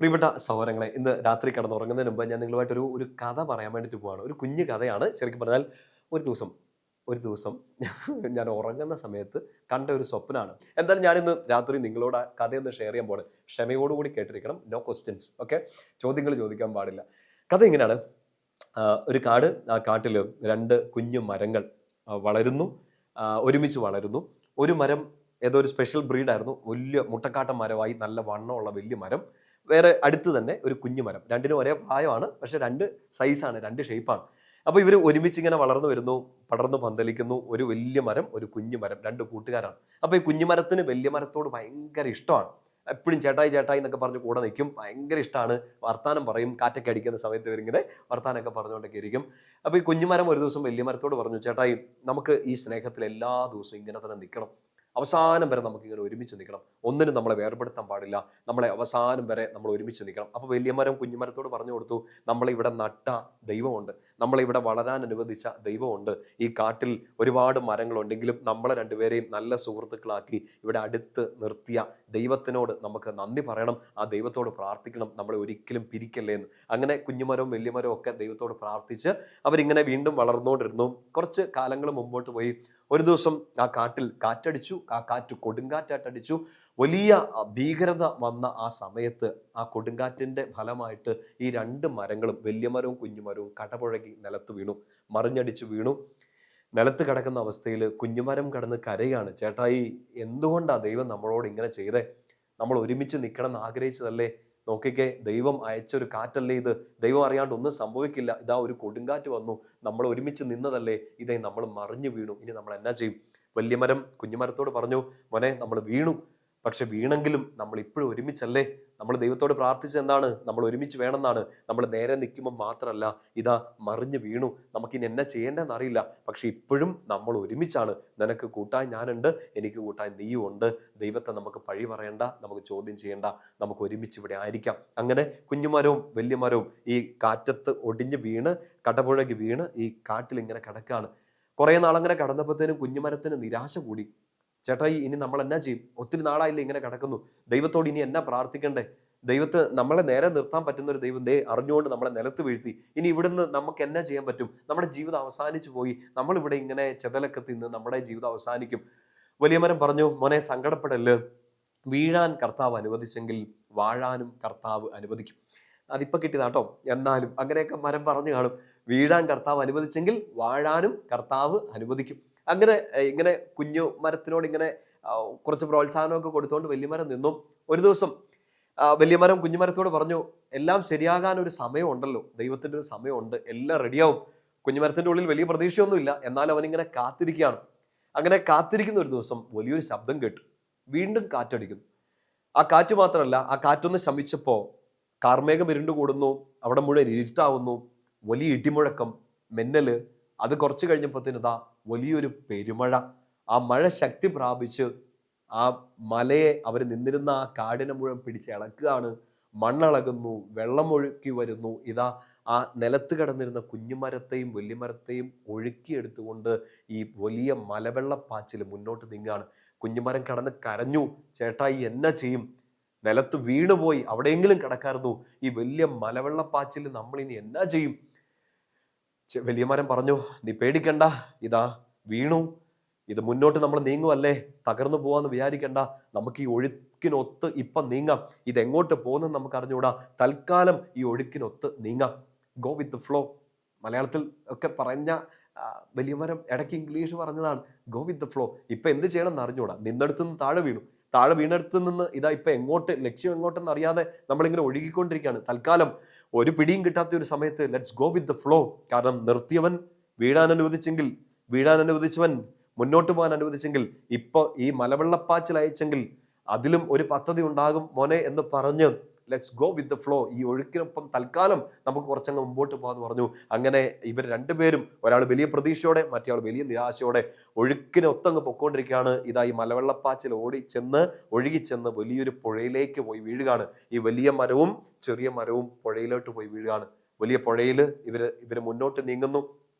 പ്രിയപ്പെട്ട സഹോദരങ്ങളെ, ഇന്ന് രാത്രി കിടന്നുറങ്ങുന്നതിന് മുമ്പ് ഞാൻ നിങ്ങളുമായിട്ടൊരു ഒരു കഥ പറയാൻ വേണ്ടിയിട്ട് പോവാണ്. ഒരു കുഞ്ഞു കഥയാണ്. ശരിക്കും പറഞ്ഞാൽ ഒരു ദിവസം ഒരു ദിവസം ഞാൻ ഉറങ്ങുന്ന സമയത്ത് കണ്ട ഒരു സ്വപ്നമാണ്. എന്തായാലും ഞാനിന്ന് രാത്രി നിങ്ങളോട് ആ കഥയൊന്ന് ഷെയർ ചെയ്യാൻ പോവാണ്. ക്ഷമയോടുകൂടി കേട്ടിരിക്കണം. No questions. ഓക്കെ. ചോദ്യങ്ങൾ ചോദിക്കാൻ പാടില്ല. കഥ ഇങ്ങനെയാണ്. ഒരു കാട്. ആ കാട്ടിൽ 2 കുഞ്ഞു മരങ്ങൾ വളരുന്നു. ഒരുമിച്ച് വളരുന്നു. ഒരു മരം ഏതോ ഒരു സ്പെഷ്യൽ ബ്രീഡായിരുന്നു. വലിയ മുട്ടക്കാട്ടൻ മരമായി നല്ല വണ്ണമുള്ള വലിയ മരം. വേറെ അടുത്ത് തന്നെ ഒരു കുഞ്ഞു മരം. രണ്ടിനും ഒരേ പ്രായമാണ്. പക്ഷേ 2 സൈസാണ്, 2 ഷേപ്പാണ്. അപ്പോൾ ഇവർ ഒരുമിച്ച് ഇങ്ങനെ വളർന്നു വരുന്നു, പടർന്നു പന്തലിക്കുന്നു. ഒരു വലിയ മരം, ഒരു കുഞ്ഞു മരം, 2 കൂട്ടുകാരാണ്. അപ്പോൾ ഈ കുഞ്ഞു മരത്തിന് വലിയ മരത്തോട് ഭയങ്കര ഇഷ്ടമാണ്. എപ്പോഴും ചേട്ടായി ചേട്ടായി എന്നൊക്കെ പറഞ്ഞ് കൂടെ നിൽക്കും. ഭയങ്കര ഇഷ്ടമാണ്. വർത്താനം പറയും. കാറ്റൊക്കെ അടിക്കുന്ന സമയത്ത് ഇവരിങ്ങനെ വർത്താനമൊക്കെ പറഞ്ഞുകൊണ്ടൊക്കെ ഇരിക്കും. അപ്പോൾ ഈ കുഞ്ഞുമരം ഒരു ദിവസം വലിയ മരത്തോട് പറഞ്ഞു, ചേട്ടായി നമുക്ക് ഈ സ്നേഹത്തിൽ എല്ലാ ദിവസവും ഇങ്ങനെ തന്നെ നിൽക്കണം. അവസാനം വരെ നമുക്കിങ്ങനെ ഒരുമിച്ച് നിൽക്കണം. ഒന്നിനും നമ്മളെ വേർപെടുത്താൻ പാടില്ല. നമ്മളെ അവസാനം വരെ നമ്മൾ ഒരുമിച്ച് നിൽക്കണം. അപ്പോൾ വലിയ മരം കുഞ്ഞുമരത്തോട് പറഞ്ഞു കൊടുത്തു, നമ്മളിവിടെ നട്ട ദൈവമുണ്ട്. നമ്മളിവിടെ വളരാൻ അനുവദിച്ച ദൈവമുണ്ട്. ഈ കാട്ടിൽ ഒരുപാട് മരങ്ങളുണ്ടെങ്കിലും നമ്മളെ രണ്ടുപേരെയും നല്ല സുഹൃത്തുക്കളാക്കി ഇവിടെ അടുത്ത് നിർത്തിയ ദൈവത്തിനോട് നമുക്ക് നന്ദി പറയണം. ആ ദൈവത്തോട് പ്രാർത്ഥിക്കണം, നമ്മളെ ഒരിക്കലും പിരിക്കല്ലേ എന്ന്. അങ്ങനെ കുഞ്ഞുമരവും വലിയ മരവും ഒക്കെ ദൈവത്തോട് പ്രാർത്ഥിച്ച് അവരിങ്ങനെ വീണ്ടും വളർന്നുകൊണ്ടിരുന്നു. കുറച്ച് കാലങ്ങൾ മുമ്പോട്ട് പോയി. ഒരു ദിവസം ആ കാട്ടിൽ കാറ്റടിച്ചു. ആ കാറ്റ് കൊടുങ്കാറ്റായിട്ടടിച്ചു. വലിയ ഭീകരത വന്ന ആ സമയത്ത് ആ കൊടുങ്കാറ്റിന്റെ ഫലമായിട്ട് ഈ 2 മരങ്ങളും, വലിയ മരവും കുഞ്ഞുമരവും കടപുഴകി നിലത്ത് വീണു. മറിഞ്ഞടിച്ചു വീണു. നിലത്ത് കിടക്കുന്ന അവസ്ഥയിൽ കുഞ്ഞുമരം കിടന്ന് കരയാണ്. ചേട്ടായി, എന്തുകൊണ്ടാ ദൈവം നമ്മളോട് ഇങ്ങനെ ചെയ്തേ? നമ്മൾ ഒരുമിച്ച് നിൽക്കണം എന്ന് ആഗ്രഹിച്ചതല്ലേ? നോക്കിക്കേ, ദൈവം അയച്ചൊരു കാറ്റല്ലേ ഇത്. ദൈവം അറിയാണ്ട് ഒന്നും സംഭവിക്കില്ല. ഇതാ ഒരു കൊടുങ്കാറ്റ് വന്നു. നമ്മൾ ഒരുമിച്ച് നിന്നതല്ലേ? ഇതേ നമ്മൾ മറിഞ്ഞു വീണു. ഇനി നമ്മൾ എന്നാ ചെയ്യും? വലിയ മരം കുഞ്ഞുമരത്തോട് പറഞ്ഞു, മോനെ, നമ്മൾ വീണു. പക്ഷെ വീണെങ്കിലും നമ്മൾ ഇപ്പോഴും ഒരുമിച്ചല്ലേ? നമ്മൾ ദൈവത്തോട് പ്രാർത്ഥിച്ചത് എന്താണ്? നമ്മൾ ഒരുമിച്ച് വേണമെന്നാണ്. നമ്മൾ നേരെ നിൽക്കുമ്പോൾ മാത്രമല്ല, ഇതാ മറിഞ്ഞു വീണു. നമുക്കിനി എന്നാ ചെയ്യേണ്ടതെന്ന് അറിയില്ല. പക്ഷെ ഇപ്പോഴും നമ്മൾ ഒരുമിച്ചാണ്. നിനക്ക് കൂട്ടായി ഞാനുണ്ട്, എനിക്ക് കൂട്ടായി നീയും ഉണ്ട്. ദൈവത്തെ നമുക്ക് പഴി പറയണ്ട, നമുക്ക് ചോദ്യം ചെയ്യണ്ട. നമുക്ക് ഒരുമിച്ച് ഇവിടെ ആയിരിക്കാം. അങ്ങനെ കുഞ്ഞുമരവും വലിയ മരവും ഈ കാറ്റത്ത് ഒടിഞ്ഞ് വീണ് കടപുഴകി വീണ് ഈ കാട്ടിൽ ഇങ്ങനെ കിടക്കുകയാണ്. കുറേ നാളങ്ങനെ കടന്നപ്പോഴത്തേനും കുഞ്ഞുമരത്തിന് നിരാശ കൂടി. ചേട്ടായി, ഇനി നമ്മൾ എന്നാ ചെയ്യും? ഒത്തിരി നാളായില്ലേ ഇങ്ങനെ കിടക്കുന്നു. ദൈവത്തോട് ഇനി എന്നാ പ്രാർത്ഥിക്കണ്ടേ? ദൈവത്തെ നമ്മളെ നേരെ നിർത്താൻ പറ്റുന്ന ഒരു ദൈവം അറിഞ്ഞുകൊണ്ട് നമ്മളെ നിലത്ത് വീഴ്ത്തി. ഇനി ഇവിടുന്ന് നമുക്ക് എന്നാ ചെയ്യാൻ പറ്റും? നമ്മുടെ ജീവിതം അവസാനിച്ചു പോയി. നമ്മളിവിടെ ഇങ്ങനെ ചെതലൊക്കെ തിന്ന് നമ്മുടെ ജീവിതം അവസാനിക്കും. വലിയ മരം പറഞ്ഞു, മോനെ, സങ്കടപ്പെടല്ല്. വീഴാൻ കർത്താവ് അനുവദിച്ചെങ്കിൽ വാഴാനും കർത്താവ് അനുവദിക്കും. അതിപ്പോൾ കിട്ടിയതാട്ടോ. എന്നാലും അങ്ങനെയൊക്കെ മരം പറഞ്ഞു കാണും. വീഴാൻ കർത്താവ് അനുവദിച്ചെങ്കിൽ വാഴാനും കർത്താവ് അനുവദിക്കും. അങ്ങനെ ഇങ്ങനെ കുഞ്ഞു മരത്തിനോട് ഇങ്ങനെ കുറച്ച് പ്രോത്സാഹനമൊക്കെ കൊടുത്തുകൊണ്ട് വലിയ മരം നിന്നു. ഒരു ദിവസം വലിയ മരം കുഞ്ഞുമരത്തോട് പറഞ്ഞു, എല്ലാം ശരിയാകാൻ ഒരു സമയമുണ്ടല്ലോ. ദൈവത്തിൻ്റെ ഒരു സമയമുണ്ട്. എല്ലാം റെഡിയാവും. കുഞ്ഞുമരത്തിൻ്റെ ഉള്ളിൽ വലിയ പ്രതീക്ഷയൊന്നുമില്ല. എന്നാൽ അവനിങ്ങനെ കാത്തിരിക്കുകയാണ്. അങ്ങനെ കാത്തിരിക്കുന്ന ഒരു ദിവസം വലിയൊരു ശബ്ദം കേട്ടു. വീണ്ടും കാറ്റടിക്കുന്നു. ആ കാറ്റ് മാത്രമല്ല, ആ കാറ്റൊന്ന് ശമിച്ചപ്പോൾ കാർമേഘം ഇരുണ്ടു കൂടുന്നു. അവിടെ മുഴുവൻ ഇരുട്ടാവുന്നു. വലിയ ഇടിമുഴക്കം, മിന്നല്. അത് കുറച്ച് കഴിഞ്ഞപ്പോഴത്തേന് ഇതാ വലിയൊരു പെരുമഴ. ആ മഴ ശക്തി പ്രാപിച്ച് ആ മലയെ അവർ നിന്നിരുന്ന ആ കാടിനെ മുഴുവൻ പിടിച്ച് ഇളക്കുകയാണ്. മണ്ണിളകുന്നു, വെള്ളം ഒഴുക്കി വരുന്നു. ഇതാ ആ നിലത്ത് കിടന്നിരുന്ന കുഞ്ഞുമരത്തെയും വലിയമരത്തെയും ഒഴുക്കിയെടുത്തുകൊണ്ട് ഈ വലിയ മലവെള്ളപ്പാച്ചിൽ മുന്നോട്ട് നീങ്ങുകയാണ്. കുഞ്ഞുമരം കിടന്ന് കരഞ്ഞു, ചേട്ടായി എന്നാ ചെയ്യും? നിലത്ത് വീണുപോയി, അവിടെയെങ്കിലും കിടക്കായിരുന്നു. ഈ വലിയ മലവെള്ളപ്പാച്ചിൽ നമ്മൾ ഇനി എന്നാ ചെയ്യും? വലിയ മരം പറഞ്ഞു, നീ പേടിക്കണ്ട, ഇതാ വീണു. ഇത് മുന്നോട്ട് നമ്മൾ നീങ്ങുമല്ലേ, തകർന്നു പോവാന്ന് വിചാരിക്കണ്ട. നമുക്ക് ഈ ഒഴുക്കിനൊത്ത് ഇപ്പം നീങ്ങാം. ഇതെങ്ങോട്ട് പോകുന്നെന്ന് നമുക്ക് അറിഞ്ഞുകൂടാ. തൽക്കാലം ഈ ഒഴുക്കിനൊത്ത് നീങ്ങാം. Go with the flow. മലയാളത്തിൽ ഒക്കെ പറഞ്ഞ വലിയ മരം ഇടയ്ക്ക് ഇംഗ്ലീഷ് പറഞ്ഞതാണ്. Go with the flow. ഇപ്പം എന്ത് ചെയ്യണം എന്ന് അറിഞ്ഞുകൂടാ. നിന്നെടുത്ത് നിന്ന് താഴെ വീണു. താഴെ വീണെടുത്ത് നിന്ന് ഇതാ ഇപ്പം എങ്ങോട്ട്, ലക്ഷ്യം എങ്ങോട്ടെന്ന് അറിയാതെ നമ്മളിങ്ങനെ ഒഴുകിക്കൊണ്ടിരിക്കുകയാണ്. തൽക്കാലം ഒരു പിടിയും കിട്ടാത്ത ഒരു സമയത്ത് let's go with the flow. കാരണം നിർത്തിയവൻ വീഴാൻ അനുവദിച്ചെങ്കിൽ, വീഴാൻ അനുവദിച്ചവൻ മുന്നോട്ട് പോകാൻ അനുവദിച്ചെങ്കിൽ, ഇപ്പൊ ഈ മലവെള്ളപ്പാച്ചിൽ അയച്ചെങ്കിൽ അതിലും ഒരു പദ്ധതി ഉണ്ടാകും മോനെ എന്ന് പറഞ്ഞ് let's go with the flow. ഈ ഒഴുക്കിനൊപ്പം തൽക്കാലം നമുക്ക് കുറച്ചങ്ങ് മുമ്പോട്ട് പോകാന്ന് പറഞ്ഞു. അങ്ങനെ ഇവർ രണ്ടുപേരും, ഒരാൾ വലിയ പ്രതീക്ഷയോടെ, മറ്റേ വലിയ നിരാശയോടെ ഒഴുക്കിനൊത്തങ്ങ് പൊക്കോണ്ടിരിക്കുകയാണ്. ഇതാ ഈ മലവെള്ളപ്പാച്ചിൽ ഒഴുകിച്ചെന്ന് വലിയൊരു പുഴയിലേക്ക് പോയി വീഴുകയാണ്. ഈ വലിയ മരവും ചെറിയ മരവും പുഴയിലോട്ട് പോയി വീഴുകയാണ്. വലിയ പുഴയിൽ ഇവര് മുന്നോട്ട് നീങ്ങുന്നു.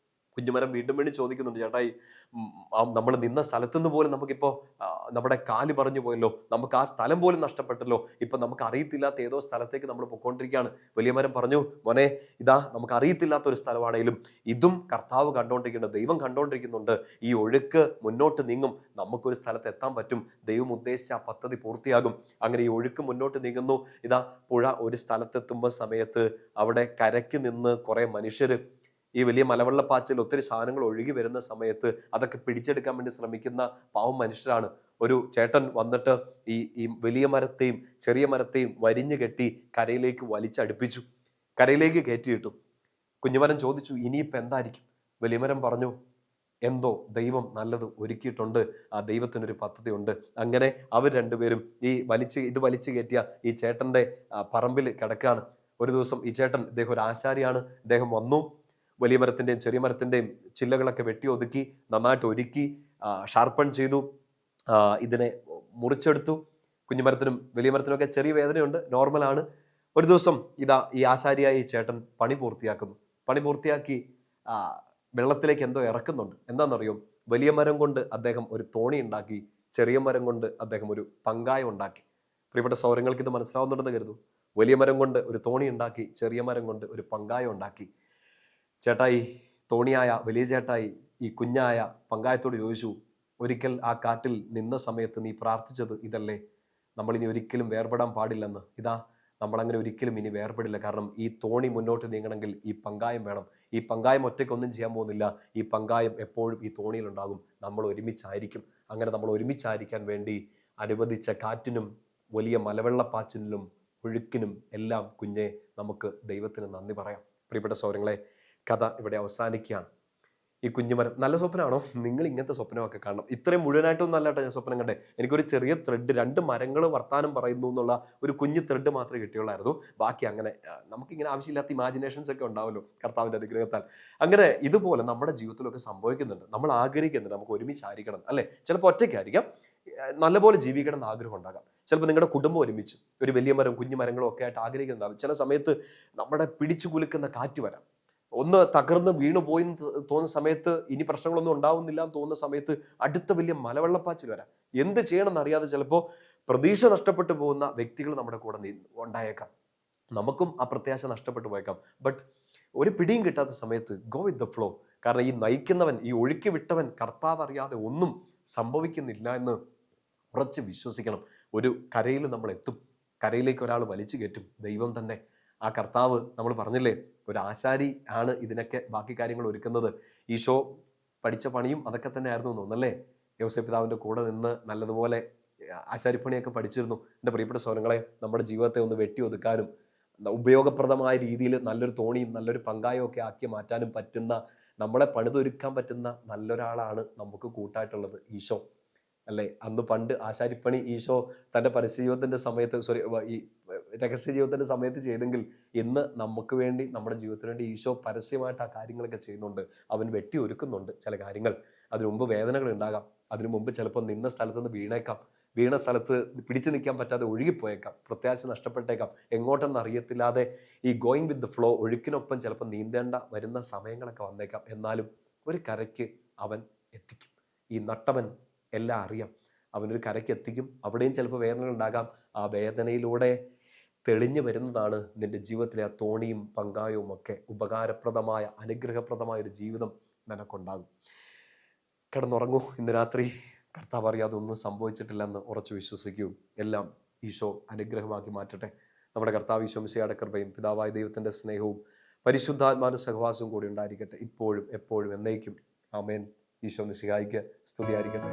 കുഞ്ഞുമരം വീണ്ടും വീണ്ടും ചോദിക്കുന്നുണ്ട്, ചേട്ടായി നമ്മൾ നിന്ന സ്ഥലത്തുനിന്ന് പോലും നമുക്കിപ്പോൾ നമ്മുടെ കാല് പറഞ്ഞു പോയല്ലോ, നമുക്ക് ആ സ്ഥലം പോലും നഷ്ടപ്പെട്ടല്ലോ, ഇപ്പം നമുക്ക് അറിയത്തില്ലാത്ത ഏതോ സ്ഥലത്തേക്ക് നമ്മൾ പൊയ്ക്കൊണ്ടിരിക്കുകയാണ്. വലിയ മരം പറഞ്ഞു, മോനെ ഇതാ നമുക്ക് അറിയത്തില്ലാത്ത ഒരു സ്ഥലമാണെങ്കിലും ഇതും കർത്താവ് കണ്ടുകൊണ്ടിരിക്കുന്നുണ്ട്, ദൈവം കണ്ടുകൊണ്ടിരിക്കുന്നുണ്ട്. ഈ ഒഴുക്ക് മുന്നോട്ട് നീങ്ങും, നമുക്കൊരു സ്ഥലത്ത് എത്താൻ പറ്റും, ദൈവം ഉദ്ദേശിച്ച ആ പദ്ധതി പൂർത്തിയാകും. അങ്ങനെ ഈ ഒഴുക്ക് മുന്നോട്ട് നീങ്ങുന്നു. ഇതാ പുഴ ഒരു സ്ഥലത്തെത്തുമ്പോൾ സമയത്ത് അവിടെ കരയ്ക്ക് നിന്ന് കുറേ മനുഷ്യർ, ഈ വലിയ മലവെള്ളപ്പാച്ചിൽ ഒത്തിരി സാധനങ്ങൾ ഒഴുകി വരുന്ന സമയത്ത് അതൊക്കെ പിടിച്ചെടുക്കാൻ വേണ്ടി ശ്രമിക്കുന്ന പാവം മനുഷ്യരാണ്. ഒരു ചേട്ടൻ വന്നിട്ട് ഈ ഈ വലിയ മരത്തെയും ചെറിയ മരത്തെയും വരിഞ്ഞു കെട്ടി കരയിലേക്ക് വലിച്ചടുപ്പിച്ചു, കരയിലേക്ക് കയറ്റിയിട്ടു. കുഞ്ഞുമരം ചോദിച്ചു, ഇനിയിപ്പോൾ എന്തായിരിക്കും? വലിയമരം പറഞ്ഞു, എന്തോ ദൈവം നല്ലത് ഒരുക്കിയിട്ടുണ്ട്, ആ ദൈവത്തിനൊരു പദ്ധതി ഉണ്ട്. അങ്ങനെ അവർ രണ്ടുപേരും ഈ വലിച്ചു കയറ്റിയ ഈ ചേട്ടൻ്റെ പറമ്പിൽ കിടക്കുകയാണ്. ഒരു ദിവസം ഈ ചേട്ടൻ, ഇദ്ദേഹം ഒരു ആശാരിയാണ്, ഇദ്ദേഹം വന്നു, വലിയ മരത്തിൻ്റെയും ചെറിയ മരത്തിൻ്റെയും ചില്ലകളൊക്കെ വെട്ടി ഒതുക്കി നന്നായിട്ട് ഒരുക്കി ഷാർപ്പൺ ചെയ്തു, ഇതിനെ മുറിച്ചെടുത്തു. കുഞ്ഞുമരത്തിനും വലിയ മരത്തിനൊക്കെ ചെറിയ വേദനയുണ്ട്, നോർമലാണ്. ഒരു ദിവസം ഇതാ ഈ ആശാരിയായി ഈ ചേട്ടൻ പണി പൂർത്തിയാക്കുന്നു. പണി പൂർത്തിയാക്കി വെള്ളത്തിലേക്ക് എന്തോ ഇറക്കുന്നുണ്ട്. എന്താണെന്നറിയോ? വലിയ മരം കൊണ്ട് അദ്ദേഹം ഒരു തോണി ഉണ്ടാക്കി, ചെറിയ മരം കൊണ്ട് അദ്ദേഹം ഒരു പങ്കായം ഉണ്ടാക്കി. പ്രിയപ്പെട്ട സൗരങ്ങൾക്ക് ഇത് മനസ്സിലാവുന്നുണ്ടെന്ന് കരുതുന്നു. വലിയ മരം കൊണ്ട് ഒരു തോണി ഉണ്ടാക്കി, ചെറിയ മരം കൊണ്ട് ഒരു പങ്കായം ഉണ്ടാക്കി. ചേട്ടായി, തോണിയായ വലിയ ചേട്ടായി ഈ കുഞ്ഞായ പങ്കായത്തോട് ചോദിച്ചു, ഒരിക്കൽ ആ കാട്ടിൽ നിന്ന സമയത്ത് നീ പ്രാർത്ഥിച്ചത് ഇതല്ലേ, നമ്മളിനി ഒരിക്കലും വേർപെടാൻ പാടില്ലെന്ന്. ഇതാ നമ്മളങ്ങനെ ഒരിക്കലും ഇനി വേർപെടില്ല. കാരണം ഈ തോണി മുന്നോട്ട് നീങ്ങണമെങ്കിൽ ഈ പങ്കായം വേണം. ഈ പങ്കായം ഒറ്റയ്ക്കൊന്നും ചെയ്യാൻ പോകുന്നില്ല, ഈ പങ്കായം എപ്പോഴും ഈ തോണിയിലുണ്ടാകും, നമ്മൾ ഒരുമിച്ചായിരിക്കും. അങ്ങനെ നമ്മൾ ഒരുമിച്ചായിരിക്കാൻ വേണ്ടി അനുവദിച്ച കാറ്റിനും വലിയ മലവെള്ളപ്പാച്ചിലിനും ഒഴുക്കിനും എല്ലാം കുഞ്ഞെ നമുക്ക് ദൈവത്തിന് നന്ദി പറയാം. പ്രിയപ്പെട്ട സൗരങ്ങളെ, കഥ ഇവിടെ അവസാനിക്കുകയാണ്. ഈ കുഞ്ഞുമരം നല്ല സ്വപ്നമാണോ? നിങ്ങൾ ഇങ്ങനത്തെ സ്വപ്നമൊക്കെ കാണണം. ഇത്രയും മുഴുവനായിട്ടൊന്നും അല്ലാട്ടോ ഞാൻ സ്വപ്നം കണ്ടേ. എനിക്കൊരു ചെറിയ ത്രെഡ്, 2 മരങ്ങൾ വർത്താനം പറയുന്നു എന്നുള്ള ഒരു കുഞ്ഞു ത്രെഡ് മാത്രമേ കിട്ടിയുള്ളായിരുന്നു. ബാക്കി അങ്ങനെ നമുക്കിങ്ങനെ ആവശ്യമില്ലാത്ത ഇമാജിനേഷൻസ് ഒക്കെ ഉണ്ടാവുമല്ലോ കർത്താവിൻ്റെ അനുഗ്രഹത്താൽ. അങ്ങനെ ഇതുപോലെ നമ്മുടെ ജീവിതത്തിലൊക്കെ സംഭവിക്കുന്നുണ്ട്. നമ്മൾ ആഗ്രഹിക്കുന്നുണ്ട് നമുക്ക് ഒരുമിച്ചായിരിക്കണം അല്ലേ. ചിലപ്പോൾ ഒറ്റയ്ക്കായിരിക്കാം, നല്ലപോലെ ജീവിക്കണം എന്ന് ആഗ്രഹം ഉണ്ടാകാം. ചിലപ്പോൾ നിങ്ങളുടെ കുടുംബം ഒരുമിച്ച് ഒരു വലിയ മരം കുഞ്ഞു മരങ്ങളും ഒക്കെ ആയിട്ട് ആഗ്രഹിക്കുന്നുണ്ടാവും. ചില സമയത്ത് നമ്മുടെ പിടിച്ചു കുലുക്കുന്ന കാറ്റ് വരാം, ഒന്ന് തകർന്ന് വീണു പോയി തോന്നുന്ന സമയത്ത് ഇനി പ്രശ്നങ്ങളൊന്നും ഉണ്ടാവുന്നില്ല എന്ന് തോന്നുന്ന സമയത്ത് അടുത്ത വലിയ മലവെള്ളപ്പാച്ചിൽ വരാം. എന്ത് ചെയ്യണമെന്ന് അറിയാതെ ചിലപ്പോൾ പ്രതീക്ഷ നഷ്ടപ്പെട്ടു പോകുന്ന വ്യക്തികൾ നമ്മുടെ കൂടെ ഉണ്ടായേക്കാം. നമുക്കും ആ പ്രത്യാശ നഷ്ടപ്പെട്ടു പോയേക്കാം. ബട്ട് ഒരു പിടിയും കിട്ടാത്ത സമയത്ത് ഗോ വിത്ത് ദ ഫ്ലോ. കാരണം ഈ നയിക്കുന്നവൻ, ഈ ഒഴുക്കി വിട്ടവൻ കർത്താവ് അറിയാതെ ഒന്നും സംഭവിക്കുന്നില്ല എന്ന് ഉറച്ച് വിശ്വസിക്കണം. ഒരു കരയിൽ നമ്മൾ എത്തും, കരയിലേക്ക് ഒരാൾ വലിച്ചു കയറ്റും, ദൈവം തന്നെ. ആ കർത്താവ്, നമ്മൾ പറഞ്ഞില്ലേ, ഒരു ആശാരി ആണ് ഇതിനൊക്കെ ബാക്കി കാര്യങ്ങൾ ഒരുക്കുന്നത്. ഈശോ പഠിച്ച പണിയും അതൊക്കെ തന്നെ ആയിരുന്നു തോന്നല്ലേ. യോസേപ്പ് പിതാവിൻ്റെ കൂടെ നിന്ന് നല്ലതുപോലെ ആശാരിപ്പണിയൊക്കെ പഠിച്ചിരുന്നു. എൻ്റെ പ്രിയപ്പെട്ട സഹോദരങ്ങളെ, നമ്മുടെ ജീവിതത്തെ ഒന്ന് വെട്ടി ഒതുക്കാനും ഉപയോഗപ്രദമായ രീതിയിൽ നല്ലൊരു തോണിയും നല്ലൊരു പങ്കായും ഒക്കെ ആക്കി മാറ്റാനും പറ്റുന്ന, നമ്മളെ പണിതൊരുക്കാൻ പറ്റുന്ന നല്ലൊരാളാണ് നമുക്ക് കൂട്ടായിട്ടുള്ളത്, ഈശോ അല്ലേ. അന്ന് പണ്ട് ആശാരിപ്പണി ഈശോ തൻ്റെ പരസ്യജീവിതത്തിൻ്റെ സമയത്ത്, ഈ രഹസ്യ ജീവിതത്തിൻ്റെ സമയത്ത് ചെയ്തെങ്കിൽ ഇന്ന് നമുക്ക് വേണ്ടി, നമ്മുടെ ജീവിതത്തിന് വേണ്ടി ഈശോ പരസ്യമായിട്ട് ആ കാര്യങ്ങളൊക്കെ ചെയ്യുന്നുണ്ട്. അവൻ വെട്ടി ഒരുക്കുന്നുണ്ട് ചില കാര്യങ്ങൾ. അതിനു മുമ്പ് വേദനകൾ ഉണ്ടാകാം, അതിനു മുമ്പ് ചിലപ്പോൾ നിന്ന സ്ഥലത്ത് നിന്ന് വീണേക്കാം, വീണ സ്ഥലത്ത് പിടിച്ചു നിൽക്കാൻ പറ്റാതെ ഒഴുകിപ്പോയേക്കാം, പ്രത്യാശ നഷ്ടപ്പെട്ടേക്കാം, എങ്ങോട്ടെന്ന് അറിയത്തില്ലാതെ ഈ ഗോയിങ് വിത്ത് ദ ഫ്ലോ, ഒഴുക്കിനൊപ്പം ചിലപ്പോൾ നീന്തേണ്ട വരുന്ന സമയങ്ങളൊക്കെ വന്നേക്കാം. എന്നാലും ഒരു കരയ്ക്ക് അവൻ എത്തിക്കും. ഈ നട്ടവൻ എല്ലാം അറിയാം, അവനൊരു കരയ്ക്ക് എത്തിക്കും. അവിടെയും ചിലപ്പോൾ വേദനകൾ ഉണ്ടാകാം. ആ വേദനയിലൂടെ തെളിഞ്ഞു വരുന്നതാണ് നിന്റെ ജീവിതത്തിലെ ആ തോണിയും പങ്കായവും ഒക്കെ. ഉപകാരപ്രദമായ അനുഗ്രഹപ്രദമായ ഒരു ജീവിതം നിനക്കുണ്ടാകും. കിടന്നുറങ്ങൂ. ഇന്ന് രാത്രി കർത്താവ് അറിയാതെ ഒന്നും സംഭവിച്ചിട്ടില്ലെന്ന് ഉറച്ചു വിശ്വസിക്കൂ. എല്ലാം ഈശോ അനുഗ്രഹമാക്കി മാറ്റട്ടെ. നമ്മുടെ കർത്താവ് ഈശോ മിശിഹായുടെ കൃപയും പിതാവായ ദൈവത്തിൻ്റെ സ്നേഹവും പരിശുദ്ധാത്മാവിൻ്റെ സഹവാസവും കൂടി ഉണ്ടായിരിക്കട്ടെ, ഇപ്പോഴും എപ്പോഴും എന്നേക്കും. ആമേൻ. ഈശോ മിശിഹായ്ക്ക് സ്തുതിയായിരിക്കട്ടെ.